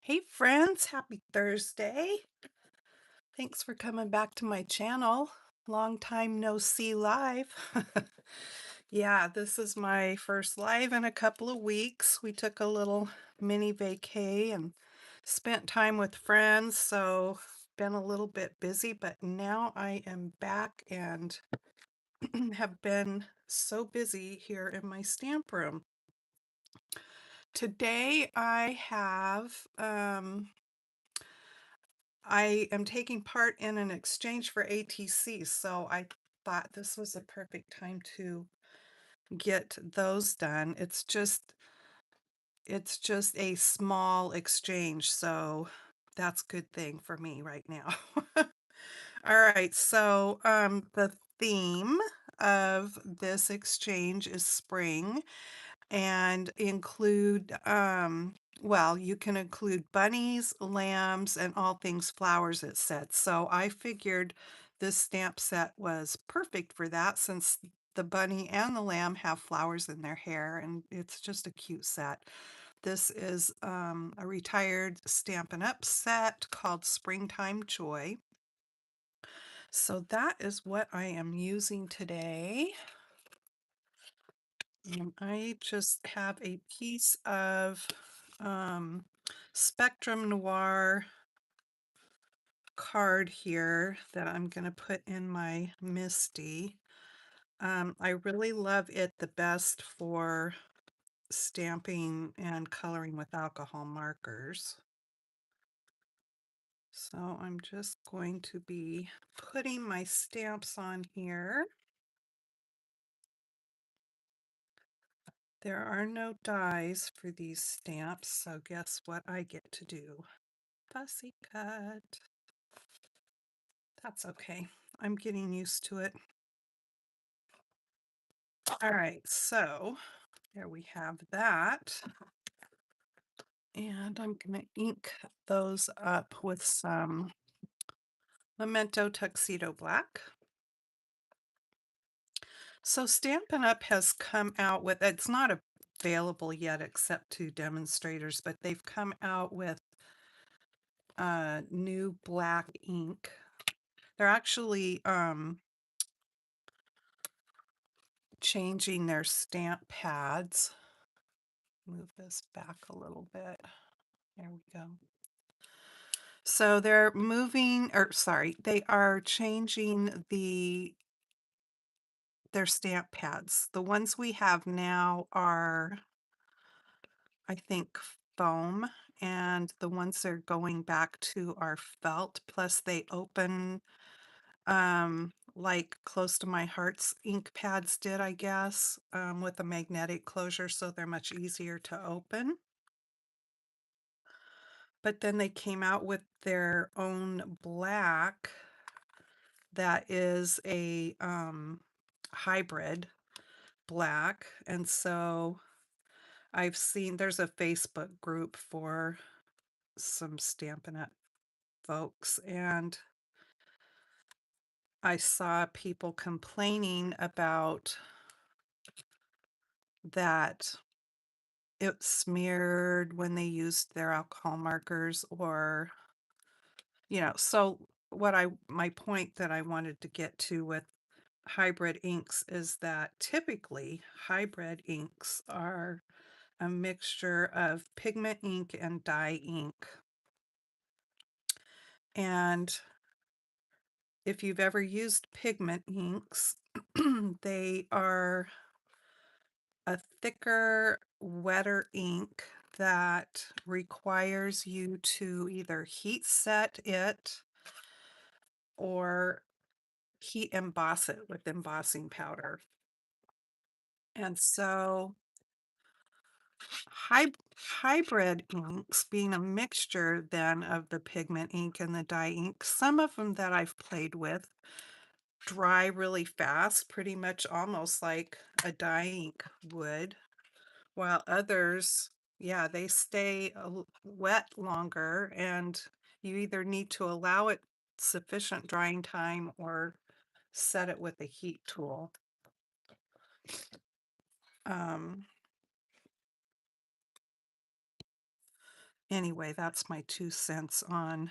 Hey friends, happy Thursday. Thanks for coming back to my channel. Long time no see live. Yeah, this is my first live in a couple of weeks. We took a little mini vacay and spent time with friends, so been a little bit busy, but now I am back and have been so busy here in my stamp room. Today I am taking part in an exchange for ATC, so I thought this was a perfect time to get those done. It's just a small exchange, so that's a good thing for me right now. All right, so the theme of this exchange is spring and well, you can include bunnies, lambs, and all things flowers, it said. So I figured this stamp set was perfect for that since the bunny and the lamb have flowers in their hair, and it's just a cute set. This is a retired Stampin' Up! Set called Springtime Joy. So that is what I am using today. And I just have a piece of um, Spectrum Noir card here that I'm going to put in my Misty. I really love it the best for stamping and coloring with alcohol markers. So I'm just going to be putting my stamps on here. There are no dies for these stamps, so guess what I get to do? Fussy cut. That's okay. I'm getting used to it. All right, so there we have that. And I'm going to ink those up with some Memento Tuxedo Black. So Stampin' Up! Has come out with, it's not available yet except to demonstrators, but they've come out with new black ink. They're actually changing their stamp pads. Move this back a little bit. There we go. So they're moving, or sorry, they are changing their stamp pads. The ones we have now are, I think, foam, and the ones they're going back to are felt. Plus they open like close to my heart's ink pads did, I guess, with a magnetic closure, so they're much easier to open. But then they came out with their own black that is a hybrid black. And so I've seen there's a Facebook group for some Stampin' Up! Folks, and I saw people complaining about that it smeared when they used their alcohol markers, or so my point that I wanted to get to with hybrid inks is that typically hybrid inks are a mixture of pigment ink and dye ink. And if you've ever used pigment inks, they are a thicker, wetter ink that requires you to either heat set it or heat emboss it with embossing powder. And so hybrid inks being a mixture then of the pigment ink and the dye ink, some of them that I've played with dry really fast, pretty much almost like a dye ink would, while others, yeah, they stay wet longer, and you either need to allow it sufficient drying time or set it with a heat tool. Um, Anyway, that's my 2 cents on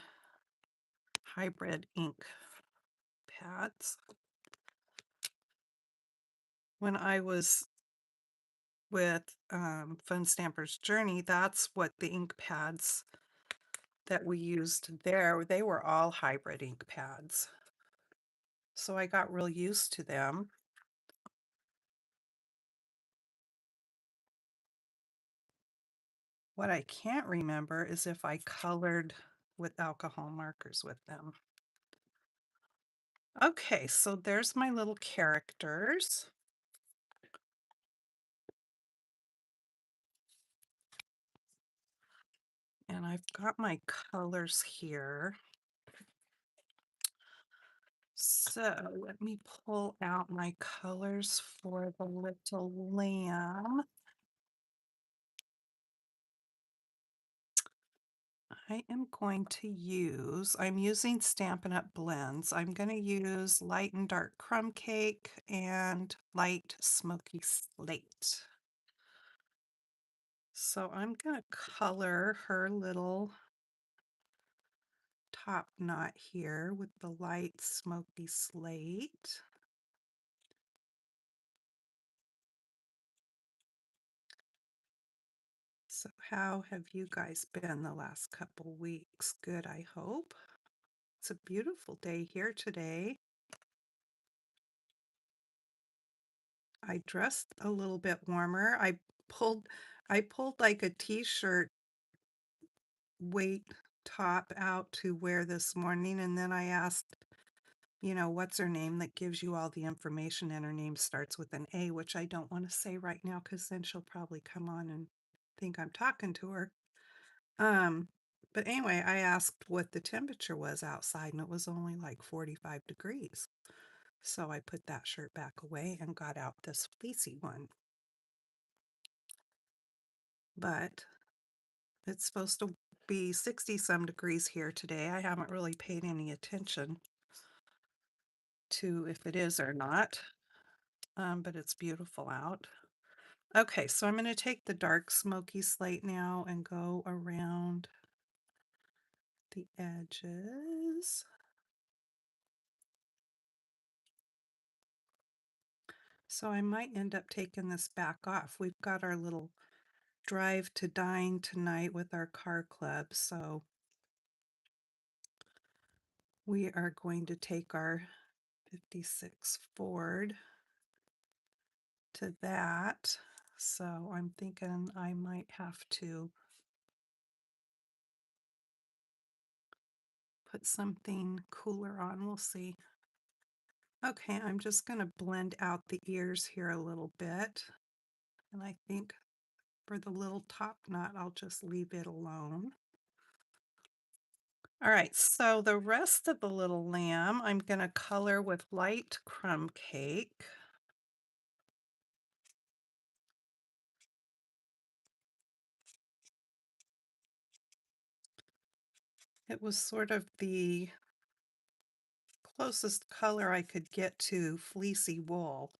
hybrid ink pads. When I was with Fun Stamper's Journey, that's what the ink pads that we used there, they were all hybrid ink pads. So I got real used to them. What I can't remember is if I colored with alcohol markers with them. Okay, so there's my little characters. And I've got my colors here. So let me pull out my colors for the little lamb. I'm using Stampin' Up! Blends. I'm going to use light and dark crumb cake and light smoky slate. So I'm going to color her little top knot here with the light smoky slate. So how have you guys been the last couple weeks? Good, I hope. It's a beautiful day here today. I dressed a little bit warmer. pulled I pulled like a t-shirt weight top out to wear this morning, and then I asked, what's her name that gives you all the information, and her name starts with an A, which I don't want to say right now because then she'll probably come on and think I'm talking to her. Um, but anyway, I asked what the temperature was outside, and it was only like 45 degrees. So I put that shirt back away and got out this fleecy one. But it's supposed to be 60 some degrees here today. I haven't really paid any attention to if it is or not, but it's beautiful out. Okay, so I'm going to take the dark smoky slate now and go around the edges. So I might end up taking this back off. We've got our little drive to dine tonight with our car club, so we are going to take our 56 Ford to that. So I'm thinking I might have to put something cooler on. We'll see. Okay, I'm just going to blend out the ears here a little bit. And I think for the little top knot, I'll just leave it alone. All right, so the rest of the little lamb, I'm going to color with light crumb cake. It was sort of the closest color I could get to fleecy wool.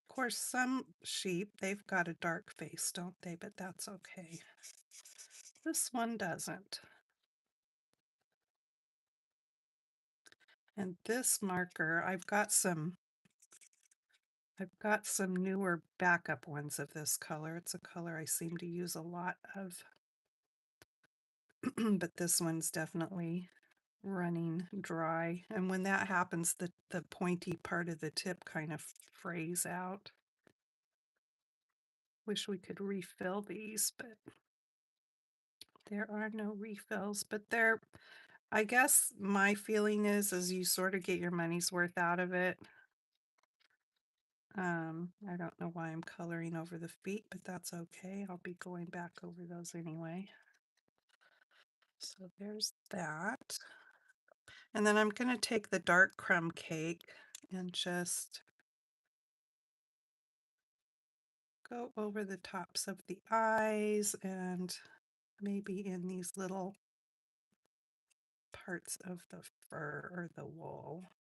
Of course, some sheep, they've got a dark face, don't they? But that's okay. This one doesn't. And this marker, I've got some newer backup ones of this color. It's a color I seem to use a lot of. But this one's definitely running dry. And when that happens, the pointy part of the tip kind of frays out. Wish we could refill these, but there are no refills. But I guess my feeling is you sort of get your money's worth out of it. I don't know why I'm coloring over the feet, but that's okay. I'll be going back over those anyway. So there's that. And then I'm going to take the dark crumb cake and just go over the tops of the eyes and maybe in these little parts of the fur or the wool.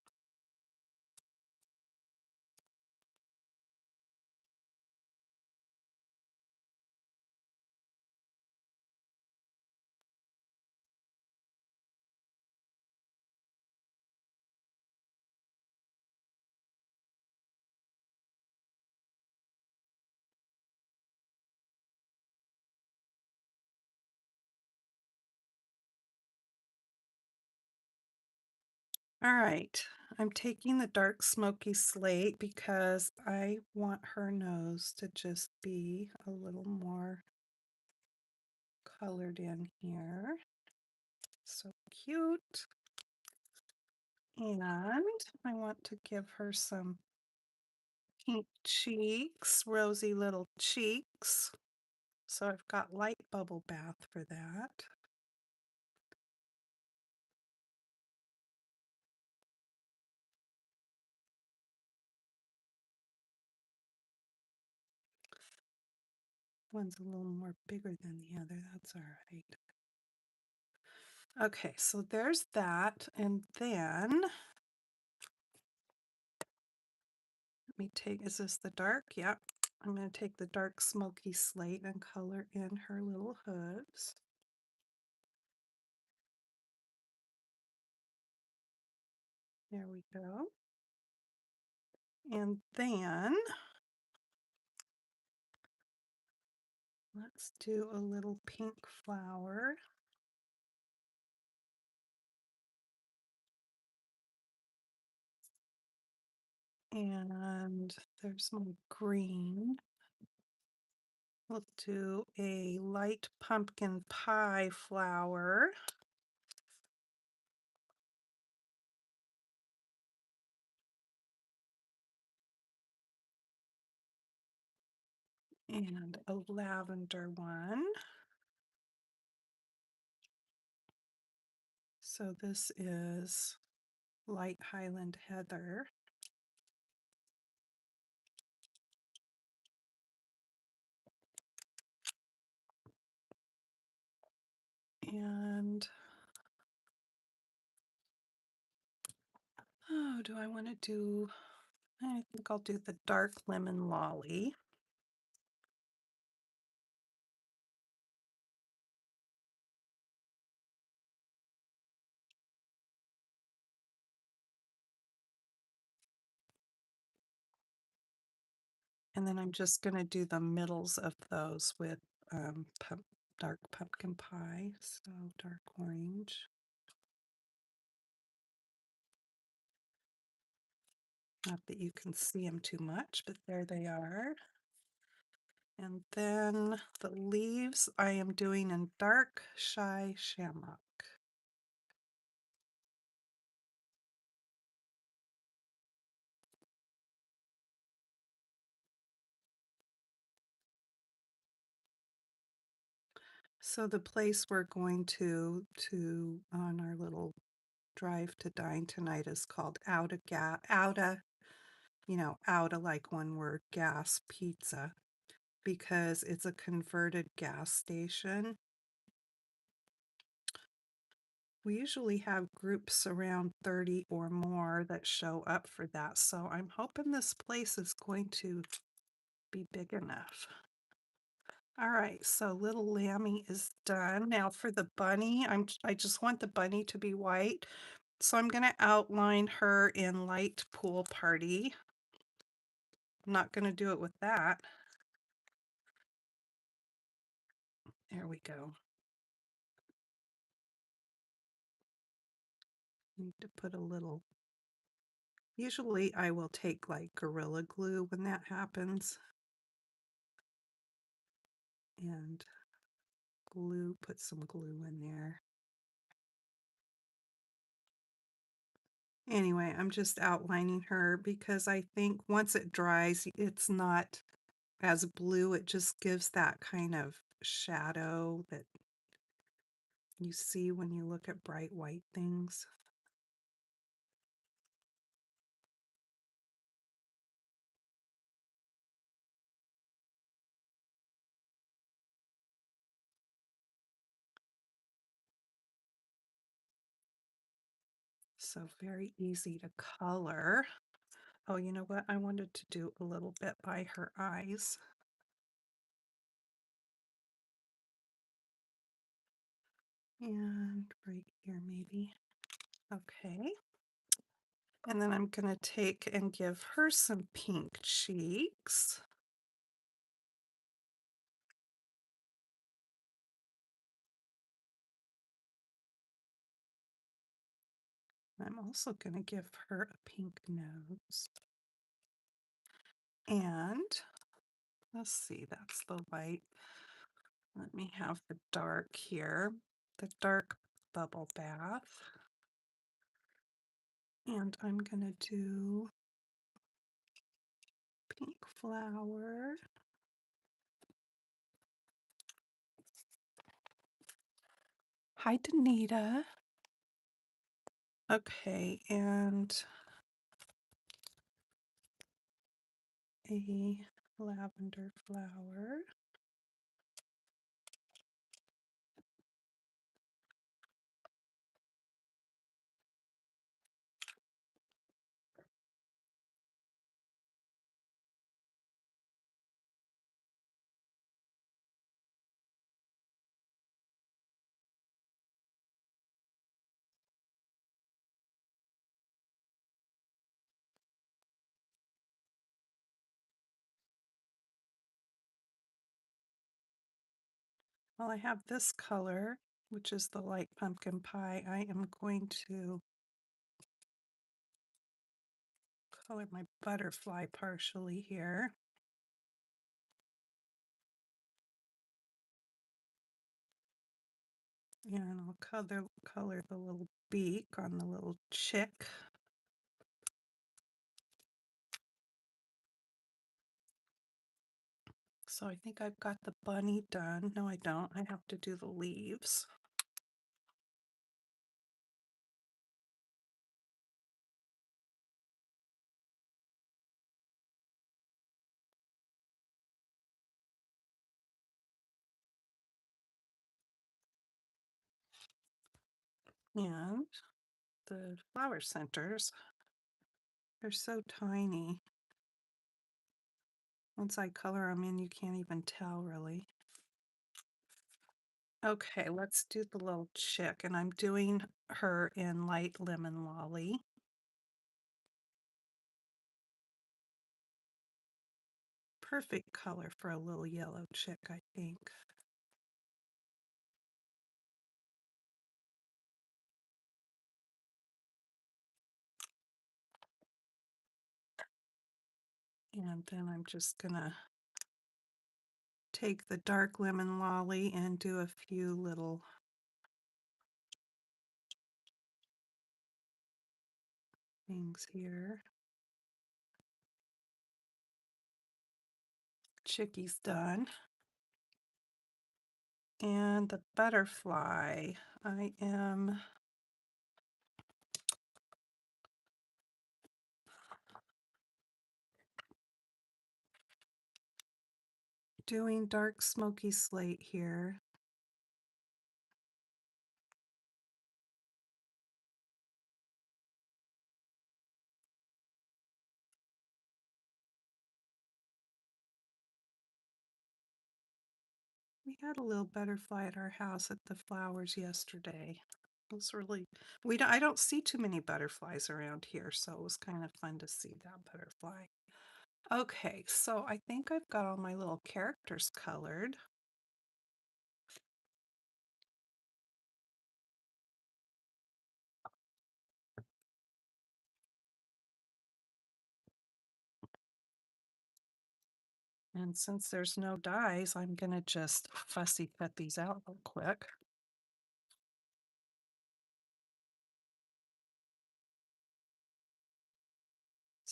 All right, I'm taking the dark smoky slate because I want her nose to just be a little more colored in here. So cute. And I want to give her some pink cheeks, rosy little cheeks. So I've got light bubble bath for that. One's a little more bigger than the other. That's all right. Okay, so there's that. And then let me take, is this the dark? Yep. I'm going to take the dark smoky slate and color in her little hooves. There we go. And then let's do a little pink flower. And there's some green. We'll do a light pumpkin pie flower. And a lavender one. So this is light Highland heather. And oh, do I want to do, I think I'll do the dark lemon lolly. And then I'm just going to do the middles of those with dark pumpkin pie. So dark orange. Not that you can see them too much, but there they are. And then the leaves I am doing in dark shy shamrock. So the place we're going to on our little drive to dine tonight is called Outa, Outa like one word, gas pizza, because it's a converted gas station. We usually have groups around 30 or more that show up for that, so I'm hoping this place is going to be big enough. All right, so little Lammy is done. Now for the bunny, I just want the bunny to be white. So I'm going to outline her in light pool party. I'm not going to do it with that. There we go. Need to put a little, usually I will take like Gorilla Glue when that happens. And put some glue in there. Anyway, I'm just outlining her because I think once it dries, it's not as blue. It just gives that kind of shadow that you see when you look at bright white things. So very easy to color. Oh, you know what? I wanted to do a little bit by her eyes. And right here maybe. Okay. And then I'm going to take and give her some pink cheeks. I'm also going to give her a pink nose. And let's see, that's the light. Let me have the dark here, the dark bubble bath. And I'm going to do pink flower. Hi, Danita. Okay, and a lavender flower. Well, I have this color, which is the light pumpkin pie. I am going to color my butterfly partially here. And I'll color the little beak on the little chick. So I think I've got the bunny done. No, I don't. I have to do the leaves. And the flower centers, they're so tiny. Once I color them in, you can't even tell really. Okay, let's do the little chick, and I'm doing her in light lemon lolly. Perfect color for a little yellow chick, I think. And then I'm just gonna take the dark lemon lolly and do a few little things here. Chickie's done. And the butterfly, I am doing dark smoky slate here. We had a little butterfly at our house at the flowers yesterday. It was really, I don't see too many butterflies around here, so it was kind of fun to see that butterfly. Okay, so I think I've got all my little characters colored. And since there's no dies, I'm going to just fussy cut these out real quick.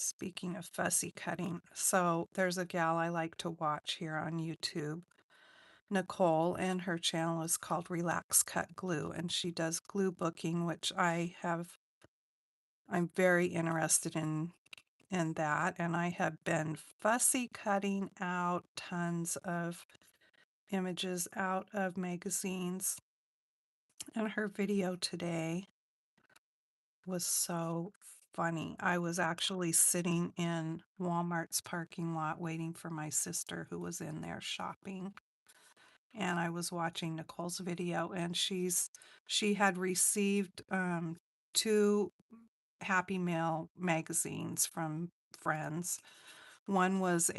Speaking of fussy cutting, so there's a gal I like to watch here on YouTube, Nicole, and her channel is called Relax Cut Glue, and she does glue booking, which I'm very interested in that, and I have been fussy cutting out tons of images out of magazines. And her video today was so funny. I was actually sitting in Walmart's parking lot waiting for my sister who was in there shopping. And I was watching Nicole's video, and she had received two Happy Mail magazines from friends. One was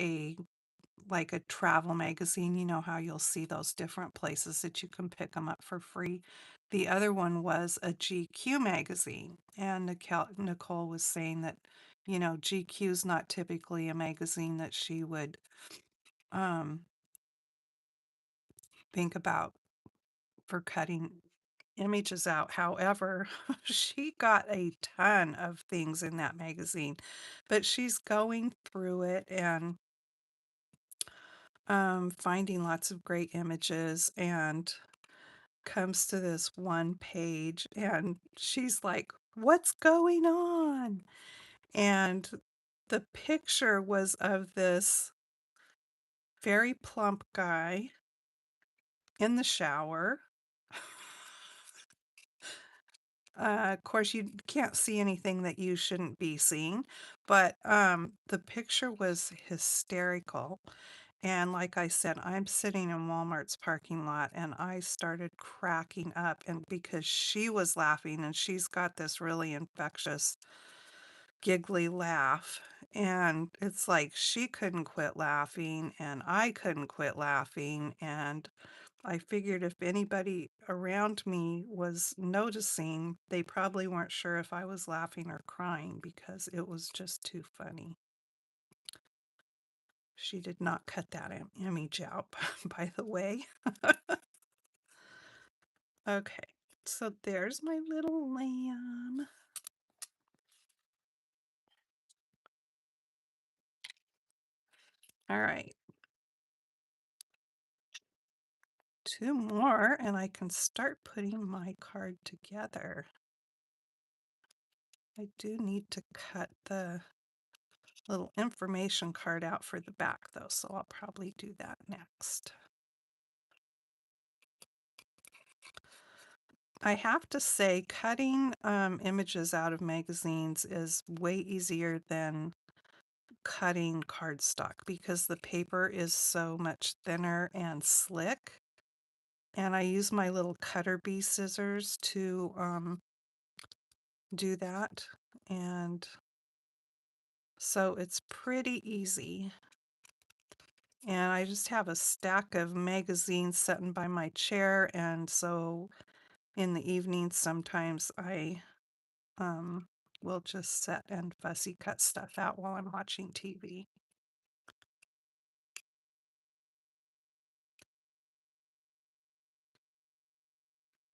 like a travel magazine. You know how you'll see those different places that you can pick them up for free. The other one was a GQ magazine, and Nicole was saying that, GQ is not typically a magazine that she would um, think about for cutting images out. However, she got a ton of things in that magazine, but she's going through it and finding lots of great images and comes to this one page and she's like, "What's going on?" And the picture was of this very plump guy in the shower. Of course, you can't see anything that you shouldn't be seeing, but the picture was hysterical. And like I said, I'm sitting in Walmart's parking lot and I started cracking up, and because she was laughing and she's got this really infectious giggly laugh. And it's like she couldn't quit laughing and I couldn't quit laughing. And I figured if anybody around me was noticing, they probably weren't sure if I was laughing or crying because it was just too funny. She did not cut that image out, by the way. Okay, so there's my little lamb. All right, two more, and I can start putting my card together. I do need to cut the little information card out for the back, though, so I'll probably do that next. I have to say, cutting images out of magazines is way easier than cutting cardstock because the paper is so much thinner and slick. And I use my little cutter bee scissors to do that. And so it's pretty easy. And I just have a stack of magazines sitting by my chair. And so in the evenings, sometimes I will just sit and fussy cut stuff out while I'm watching TV.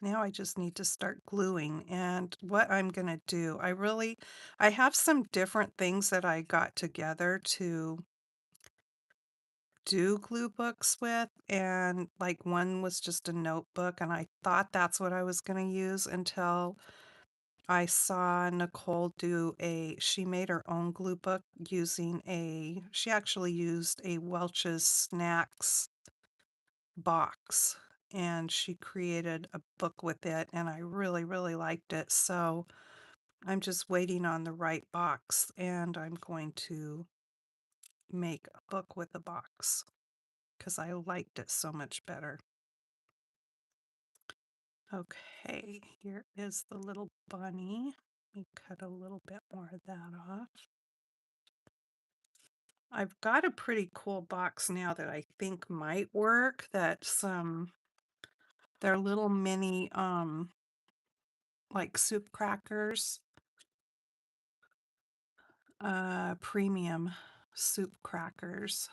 Now I just need to start gluing. And what I'm going to do, I have some different things that I got together to do glue books with. And like one was just a notebook, and I thought that's what I was going to use until I saw Nicole she made her own glue book she actually used a Welch's Snacks box, and she created a book with it, and I really, really liked it. So I'm just waiting on the right box, and I'm going to make a book with a box because I liked it so much better. Okay, here is the little bunny. Let me cut a little bit more of that off. I've got a pretty cool box now that I think might work. They're little mini like soup crackers, premium soup crackers.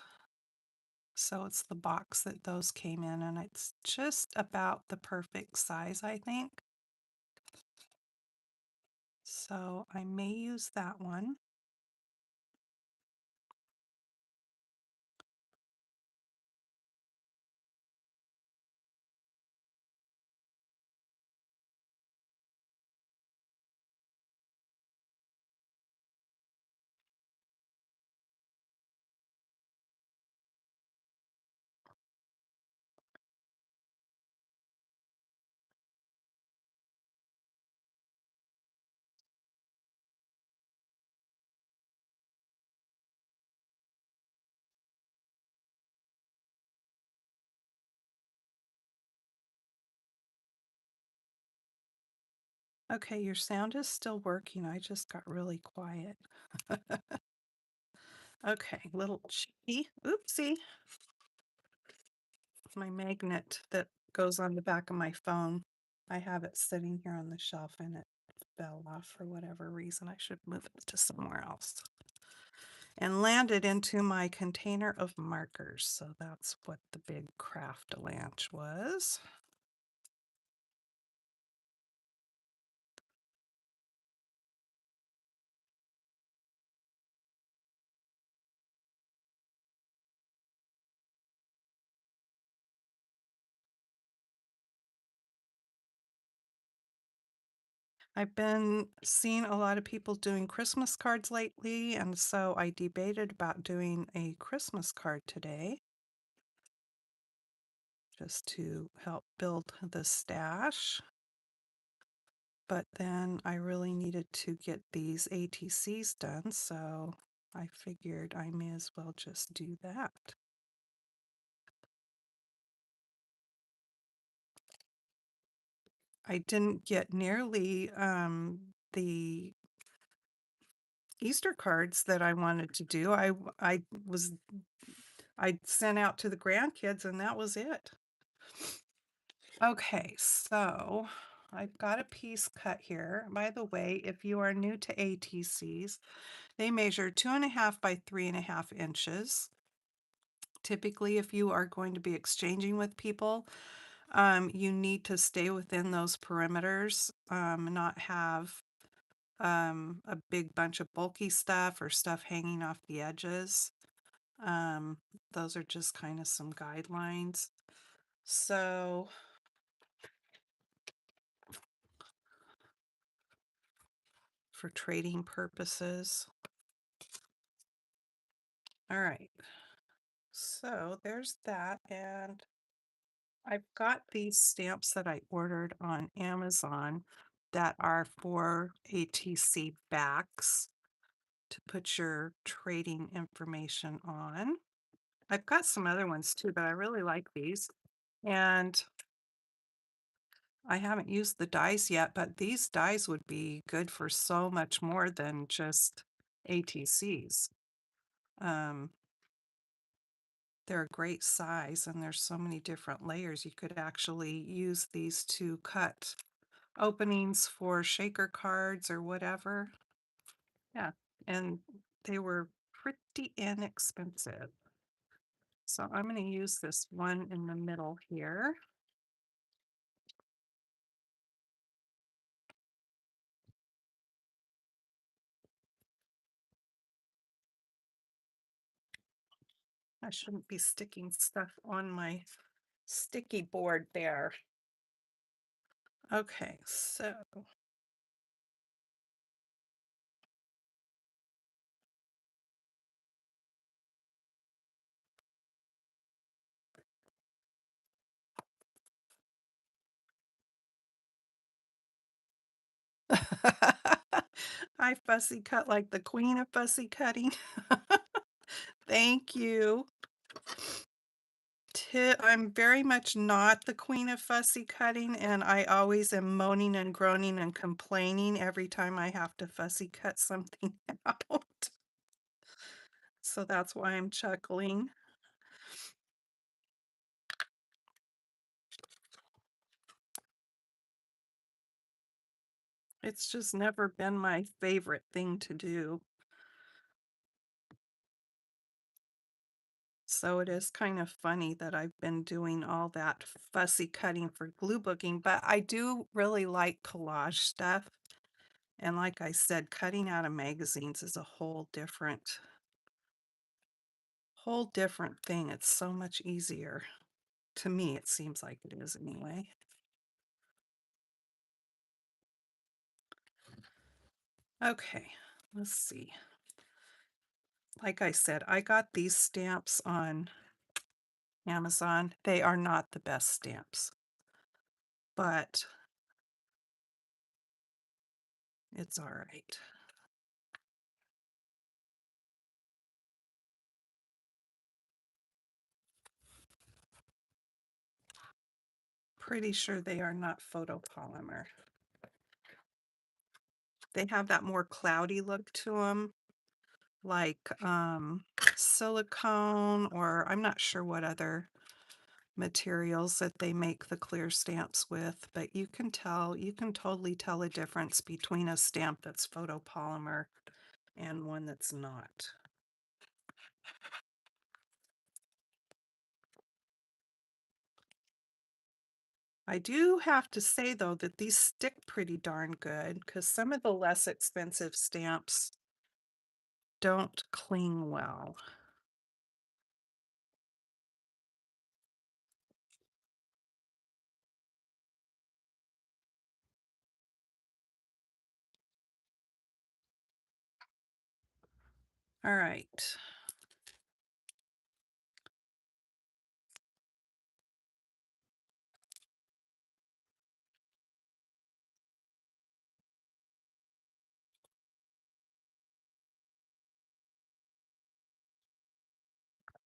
So it's the box that those came in, and it's just about the perfect size, I think. So I may use that one. Okay, your sound is still working. I just got really quiet. Okay, little cheeky. Oopsie. My magnet that goes on the back of my phone. I have it sitting here on the shelf and it fell off for whatever reason. I should move it to somewhere else. And landed into my container of markers. So that's what the big craft-a-lanch was. I've been seeing a lot of people doing Christmas cards lately, and so I debated about doing a Christmas card today just to help build the stash. But then I really needed to get these ATCs done, so I figured I may as well just do that. I didn't get nearly the Easter cards that I wanted to do. I sent out to the grandkids and that was it. Okay, so I've got a piece cut here. By the way, if you are new to ATCs, they measure 2.5 by 3.5 inches. Typically, if you are going to be exchanging with people, you need to stay within those perimeters, not have a big bunch of bulky stuff or stuff hanging off the edges. Those are just kind of some guidelines. So for trading purposes. All right. So there's that. And I've got these stamps that I ordered on Amazon that are for ATC backs to put your trading information on. I've got some other ones too, but I really like these. And I haven't used the dies yet, but these dies would be good for so much more than just ATCs. They're a great size and there's so many different layers. You could actually use these to cut openings for shaker cards or whatever. Yeah, and they were pretty inexpensive. So I'm going to use this one in the middle here. I shouldn't be sticking stuff on my sticky board there. Okay, so I fussy cut like the queen of fussy cutting. Thank you. I'm very much not the queen of fussy cutting, and I always am moaning and groaning and complaining every time I have to fussy cut something out. So that's why I'm chuckling. It's just never been my favorite thing to do. So it is kind of funny that I've been doing all that fussy cutting for glue booking, but I do really like collage stuff. And like I said, cutting out of magazines is a whole different thing. It's so much easier. To me, it seems like it is anyway. Okay, let's see. Like I said, I got these stamps on Amazon. They are not the best stamps, but it's all right. Pretty sure they are not photopolymer. They have that more cloudy look to them, like silicone, or I'm not sure what other materials that they make the clear stamps with, but you can totally tell a difference between a stamp that's photopolymer and one that's not. I do have to say, though, that these stick pretty darn good because some of the less expensive stamps don't cling well. All right.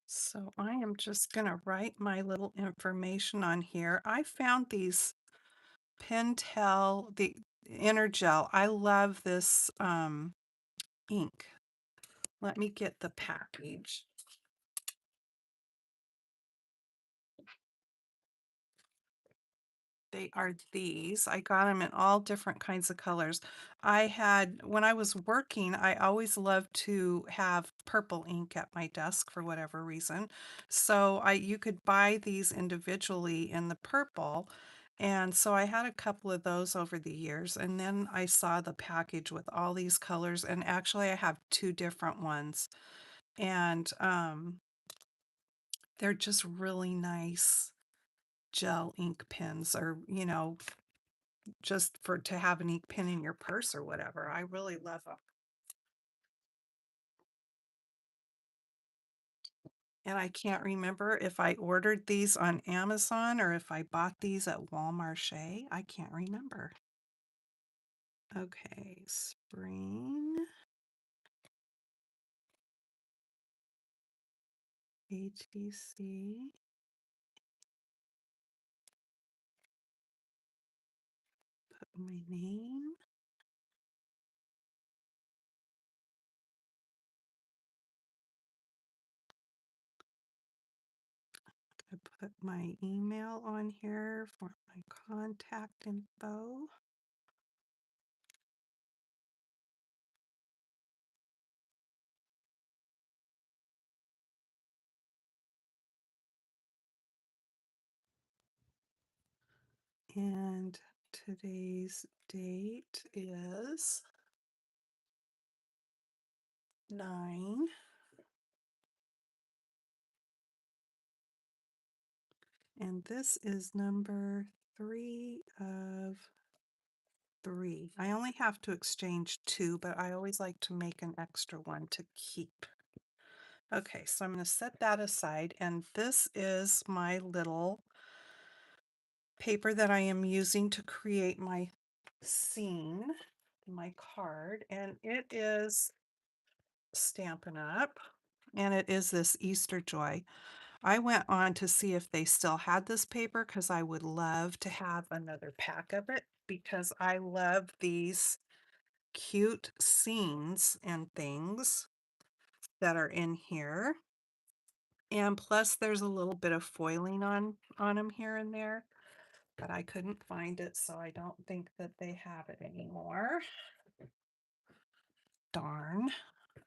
So I am just going to write my little information on here. I found these Pentel, the inner gel. I love this ink. Let me get the package. They are these. I got them in all different kinds of colors. When I was working, I always loved to have purple ink at my desk for whatever reason. So you could buy these individually in the purple. And so I had a couple of those over the years. And then I saw the package with all these colors. And actually, I have two different ones. And they're just really nice gel ink pens, or just to have an ink pen in your purse or whatever. I really love them. And I can't remember if I ordered these on Amazon or if I bought these at Walmart. I can't remember. Okay, spring, HTC, put my name. I put my email on here for my contact info. And today's date is 9. And this is number 3 of 3. I only have to exchange 2, but I always like to make an extra one to keep. Okay, so I'm going to set that aside, and this is my little paper that I am using to create my scene, my card, and it is Stampin' Up, and it is this Easter Joy. I went on to see if they still had this paper because I would love to have another pack of it because I love these cute scenes and things that are in here. And plus there's a little bit of foiling on them here and there, but I couldn't find it, so I don't think that they have it anymore. Darn.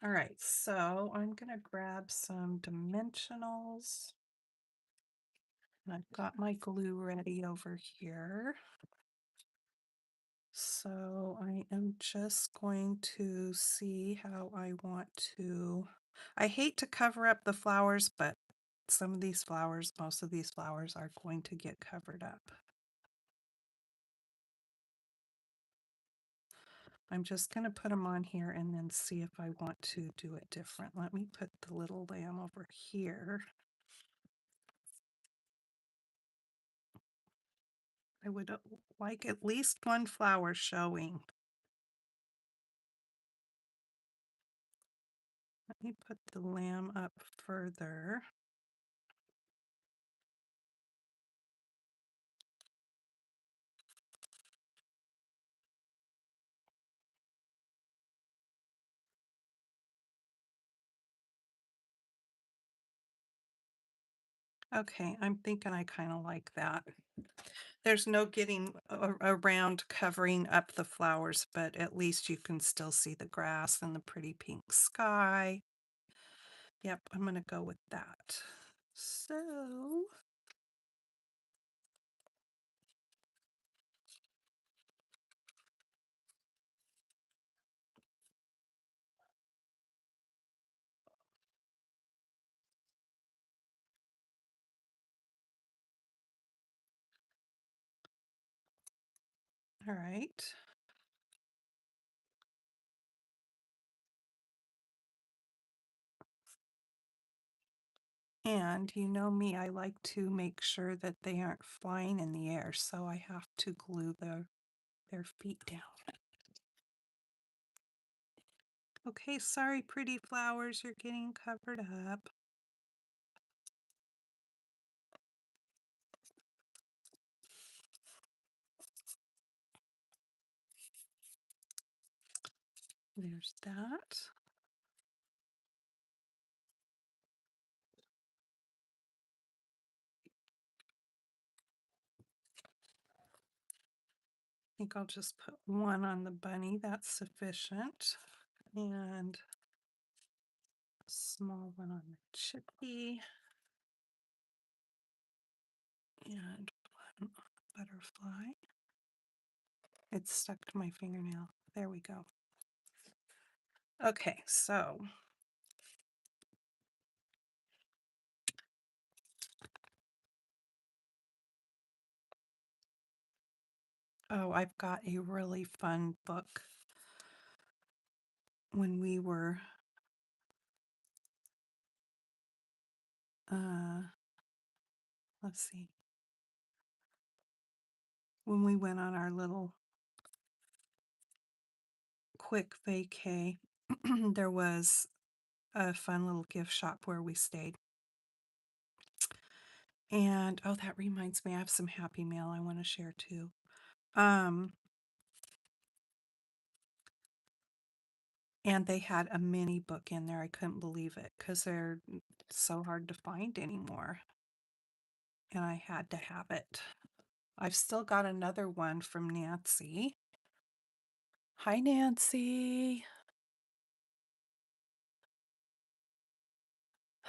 All right, so I'm gonna grab some dimensionals. I've got my glue ready over here. So I am just going to see how I want to. I hate to cover up the flowers, but some of these flowers, most of these flowers are going to get covered up. I'm just going to put them on here and then see if I want to do it different. Let me put the little lamb over here. I would like at least one flower showing. Let me put the lamb up further. Okay, I'm thinking I kind of like that. There's no getting around covering up the flowers, but at least you can still see the grass and the pretty pink sky. Yep, I'm going to go with that. So, all right. And you know me, I like to make sure that they aren't flying in the air, so I have to glue their feet down. Okay, sorry, pretty flowers, you're getting covered up. There's that. I think I'll just put one on the bunny, that's sufficient. And a small one on the chippy. And one butterfly. It's stuck to my fingernail. There we go. Okay, so oh, I've got a really fun book. When we were let's see, when we went on our little quick vacay, there was a fun little gift shop where we stayed. And oh, that reminds me, I have some happy mail I want to share too. And they had a mini book in there. I couldn't believe it because they're so hard to find anymore. And I had to have it. I've still got another one from Nancy. Hi, Nancy.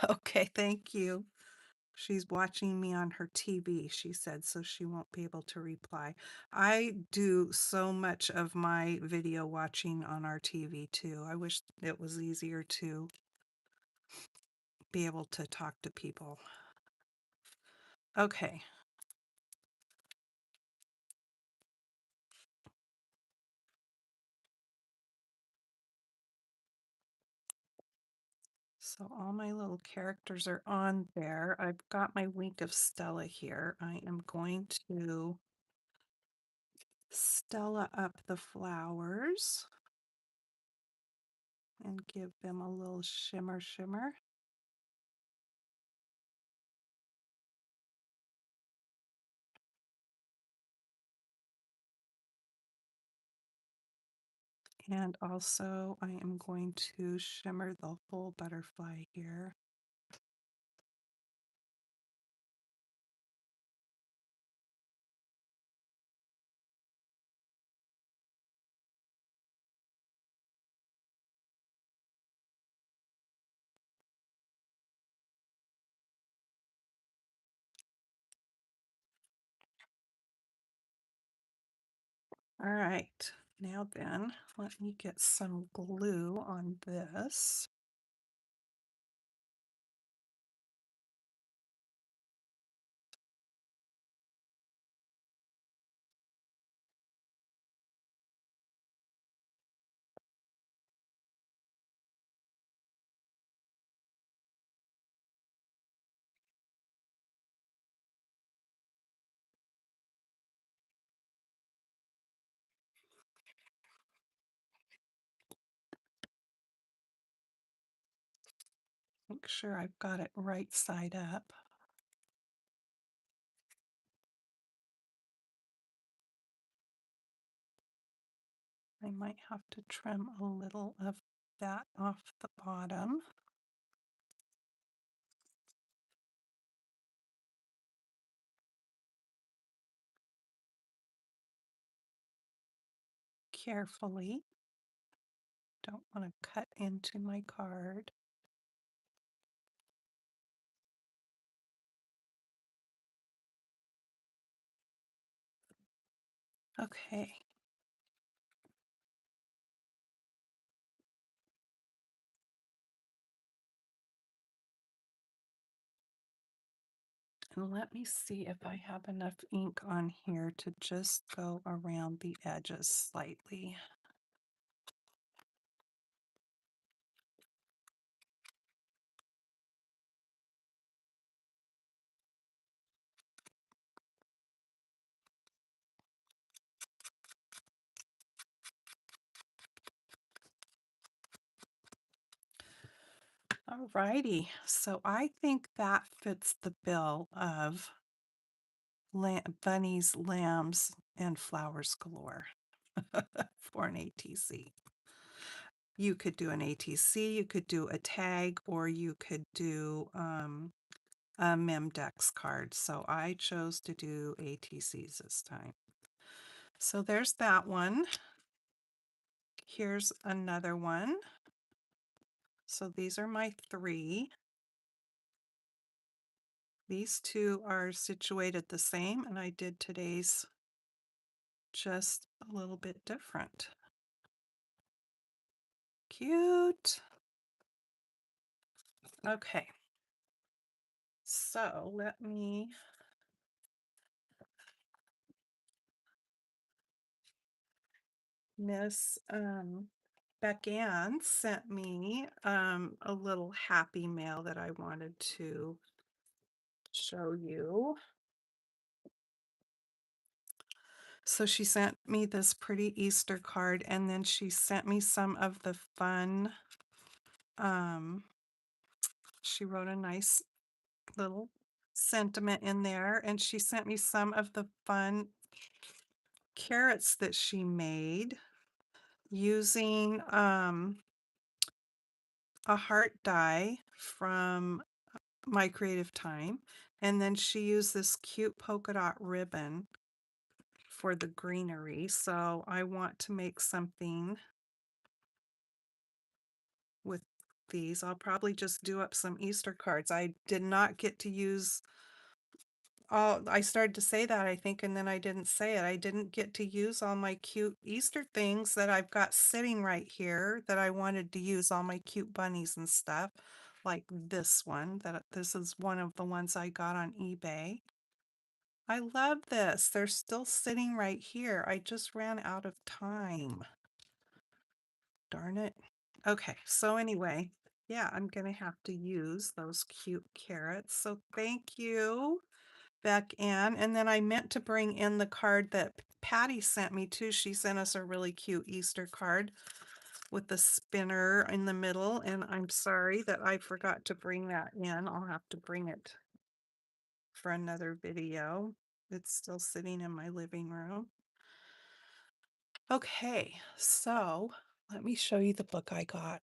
Okay, thank you. She's watching me on her TV, she said, so she won't be able to reply. I do so much of my video watching on our TV too. I wish it was easier to be able to talk to people. Okay. So all my little characters are on there. I've got my Wink of Stella here. I am going to Stella up the flowers and give them a little shimmer shimmer. And also I am going to shimmer the whole butterfly here. All right, now then, let me get some glue on this. Make sure I've got it right side up. I might have to trim a little of that off the bottom. carefully. Don't want to cut into my card. Okay. And let me see if I have enough ink on here to just go around the edges slightly. Alrighty, so I think that fits the bill of bunnies, lambs, and flowers galore for an ATC. You could do an ATC, you could do a tag, or you could do a Memdex card. So I chose to do ATCs this time. So there's that one. Here's another one. So these are my three. These two are situated the same, and I did today's just a little bit different. Cute. Okay. So let me Miss Beck Ann sent me a little happy mail that I wanted to show you. So she sent me this pretty Easter card, and then she sent me some of the fun, she wrote a nice little sentiment in there, and she sent me some of the fun carrots that she made using a heart die from My Creative Time, and then she used this cute polka dot ribbon for the greenery. So I want to make something with these. I'll probably just do up some Easter cards. I did not get to use all, I started to say that, I think, and then I didn't say it. I didn't get to use all my cute Easter things that I've got sitting right here that I wanted to use, all my cute bunnies and stuff, like this one. This is one of the ones I got on eBay. I love this. They're still sitting right here. I just ran out of time. Darn it. Okay, so anyway, yeah, I'm gonna have to use those cute carrots. So thank you, Beck Ann. And then I meant to bring in the card that Patty sent me too. She sent us a really cute Easter card with the spinner in the middle, and I'm sorry that I forgot to bring that in. I'll have to bring it for another video. It's still sitting in my living room. Okay, so let me show you the book I got.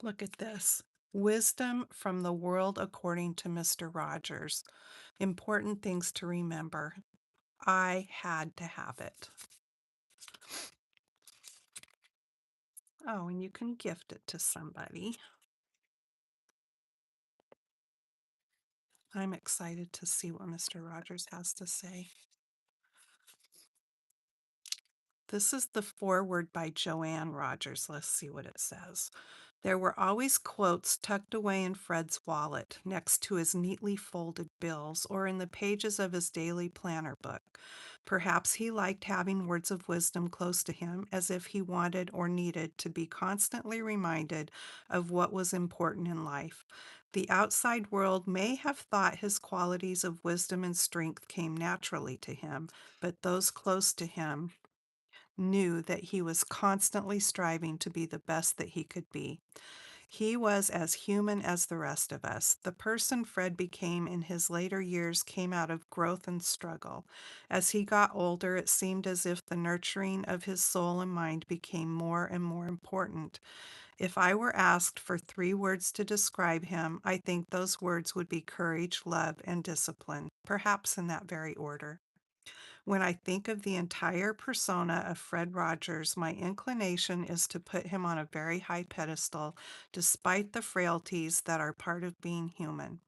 Look at this. Wisdom from the World According to Mr. Rogers. Important things to remember. I had to have it. Oh, and you can gift it to somebody. I'm excited to see what Mr. Rogers has to say. This is the foreword by Joanne Rogers. Let's see what it says. There were always quotes tucked away in Fred's wallet, next to his neatly folded bills, or in the pages of his daily planner book. Perhaps he liked having words of wisdom close to him, as if he wanted or needed to be constantly reminded of what was important in life. The outside world may have thought his qualities of wisdom and strength came naturally to him, but those close to him knew that he was constantly striving to be the best that he could be. He was as human as the rest of us. The person Fred became in his later years came out of growth and struggle. As he got older, it seemed as if the nurturing of his soul and mind became more and more important. If I were asked for 3 words to describe him, I think those words would be courage, love, and discipline, perhaps in that very order. When I think of the entire persona of Fred Rogers, my inclination is to put him on a very high pedestal, despite the frailties that are part of being human.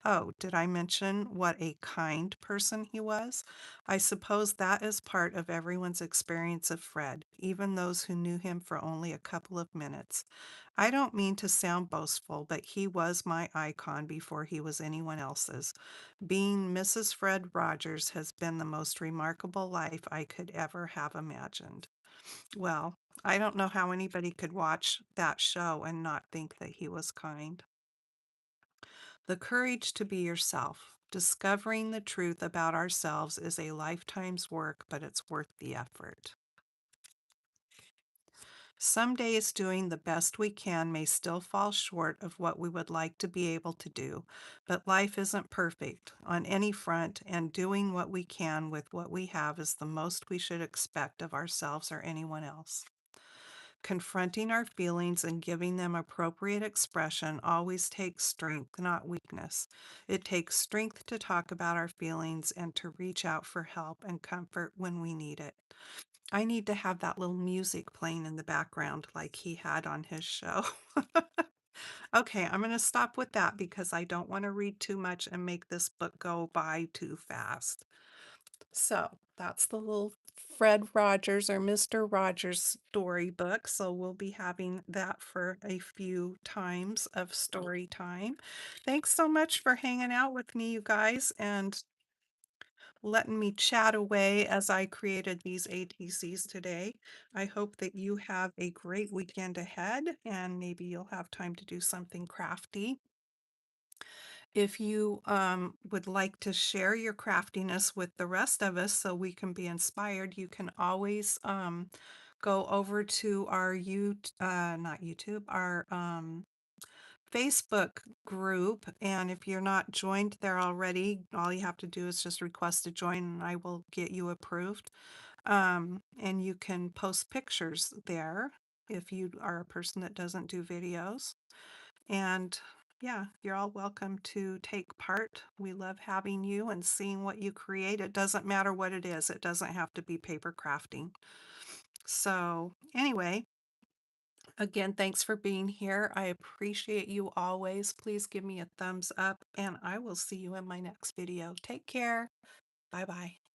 Oh, did I mention what a kind person he was? I suppose that is part of everyone's experience of Fred, even those who knew him for only a couple of minutes. I don't mean to sound boastful, but he was my icon before he was anyone else's. Being Mrs. Fred Rogers has been the most remarkable life I could ever have imagined. Well, I don't know how anybody could watch that show and not think that he was kind. The courage to be yourself. Discovering the truth about ourselves is a lifetime's work, but it's worth the effort. Some days doing the best we can may still fall short of what we would like to be able to do, but life isn't perfect on any front, and doing what we can with what we have is the most we should expect of ourselves or anyone else. Confronting our feelings and giving them appropriate expression always takes strength, not weakness. It takes strength to talk about our feelings and to reach out for help and comfort when we need it. I need to have that little music playing in the background like he had on his show. Okay, I'm going to stop with that because I don't want to read too much and make this book go by too fast. So that's the little Fred Rogers or Mr. Rogers storybook. So we'll be having that for a few times of story time. Thanks so much for hanging out with me, you guys, and letting me chat away as I created these ATCs today. I hope that you have a great weekend ahead and maybe you'll have time to do something crafty. If you would like to share your craftiness with the rest of us so we can be inspired, you can always go over to our not YouTube, our Facebook group. And if you're not joined there already, all you have to do is just request to join and I will get you approved. And you can post pictures there if you are a person that doesn't do videos. And yeah, you're all welcome to take part. We love having you and seeing what you create. It doesn't matter what it is. It doesn't have to be paper crafting. So anyway, again, thanks for being here. I appreciate you always. Please give me a thumbs up and I will see you in my next video. Take care. Bye-bye.